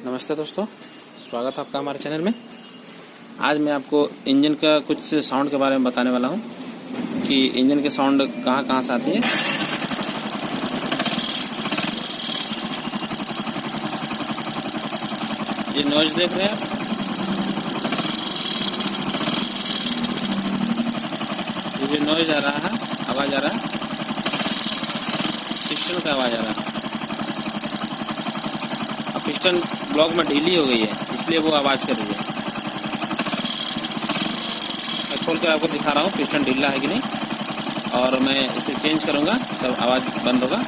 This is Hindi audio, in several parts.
नमस्ते दोस्तों, स्वागत है आपका हमारे चैनल में। आज मैं आपको इंजन का कुछ साउंड के बारे में बताने वाला हूं कि इंजन के साउंड कहां कहां से आती है। ये नॉइज देख रहे हैं आप, ये जो नॉइज आ रहा है, आवाज़ आ रहा है, पिस्टन का आवाज़ आ रहा है। अब पिस्टन ब्लॉक में ढीली हो गई है, इसलिए वो आवाज़ कर रही है। मैं खोल कर आपको दिखा रहा हूँ पिस्टन ढीला है कि नहीं, और मैं इसे चेंज करूँगा तब आवाज़ बंद होगा।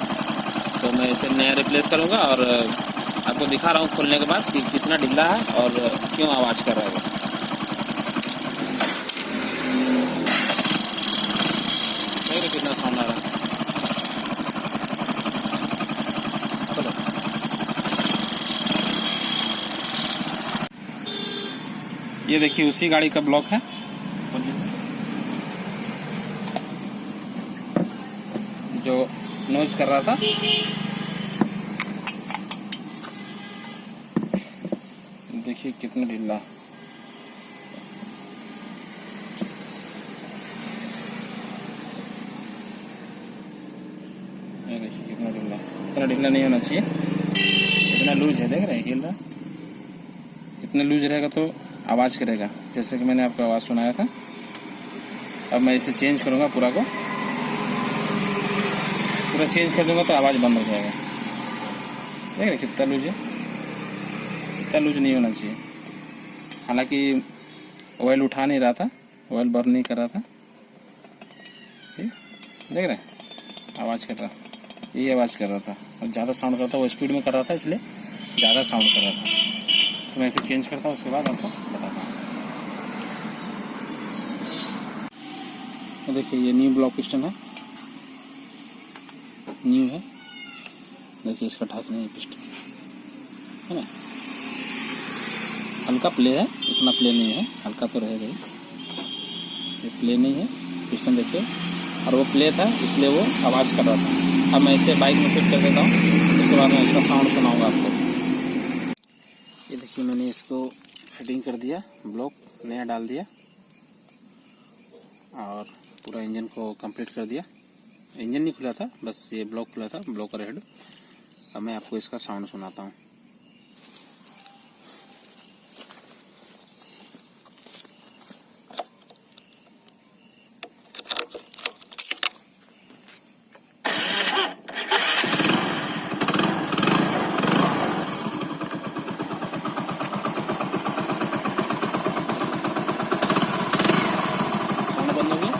तो मैं इसे नया रिप्लेस करूँगा और आपको दिखा रहा हूँ खोलने के बाद कि कितना ढीला है और क्यों आवाज़ कर रहा है वो। देख रहे कितना साउंड आ रहा है। ये देखिए उसी गाड़ी का ब्लॉक है जो नॉइज कर रहा था। देखिए कितना ढीला, ये देखिए कितना ढीला। इतना ढीला नहीं होना चाहिए, इतना लूज है, देख रहे हैं हिल रहा। इतना लूज रहेगा तो आवाज़ करेगा, जैसे कि मैंने आपको आवाज़ सुनाया था। अब मैं इसे चेंज करूँगा, पूरा चेंज कर दूंगा तो आवाज़ बंद हो जाएगा। देख रहे कितना लूज है, इतना लूज नहीं होना चाहिए। हालांकि ऑयल उठा नहीं रहा था, ऑयल बर्न नहीं कर रहा था। देख रहे आवाज़ कर रहा, यही आवाज़ कर रहा था। और ज़्यादा साउंड कर रहा था, वो स्पीड में कर रहा था, इसलिए ज़्यादा साउंड कर रहा था। तो मैं इसे चेंज करता हूँ, उसके बाद आपको बताता हूँ। तो देखिए ये न्यू ब्लॉक पिस्टन है, न्यू है। देखिए इसका ढाकना है पिस्टन, है ना। हल्का प्ले है, इतना प्ले नहीं है, हल्का तो रहेगा ही। ये प्ले नहीं है पिस्टन, देखिए। और वो प्ले था इसलिए वो आवाज़ कर रहा था। अब मैं इसे बाइक में फिट कर देता हूँ, उसके बाद मैं इसका साउंड सुनाऊंगा आपको। ये देखिए मैंने इसको फिटिंग कर दिया, ब्लॉक नया डाल दिया और पूरा इंजन को कंप्लीट कर दिया। इंजन नहीं खुला था, बस ये ब्लॉक खुला था, ब्लॉक और हेड। अब मैं आपको इसका साउंड सुनाता हूँ। साउंड बंद हो गया।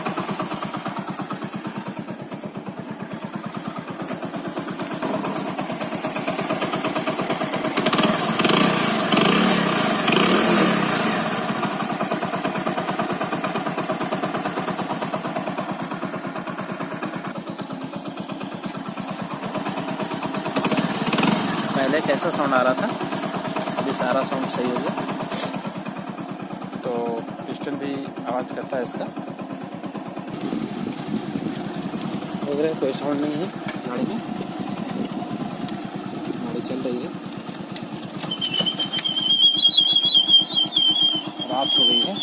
पहले कैसा साउंड आ रहा था, अभी सारा साउंड सही हो गया। तो पिस्टन भी आवाज़ करता है इसका। देख रहे कोई साउंड नहीं है गाड़ी में, गाड़ी चल रही है। रात हो गई है,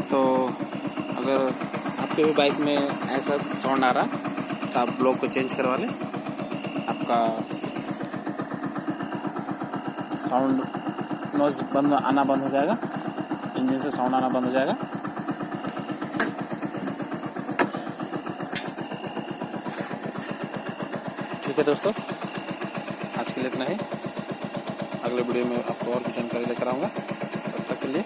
तो अगर आपके भी बाइक में ऐसा साउंड आ रहा तो आप ब्लॉक को चेंज करवा लें। आपका साउंड नॉइज आना बंद हो जाएगा, इंजन से साउंड आना बंद हो जाएगा। ठीक है दोस्तों, आज के लिए इतना ही। अगले वीडियो में आपको और भी जानकारी लेकर आऊँगा। तब तक के लिए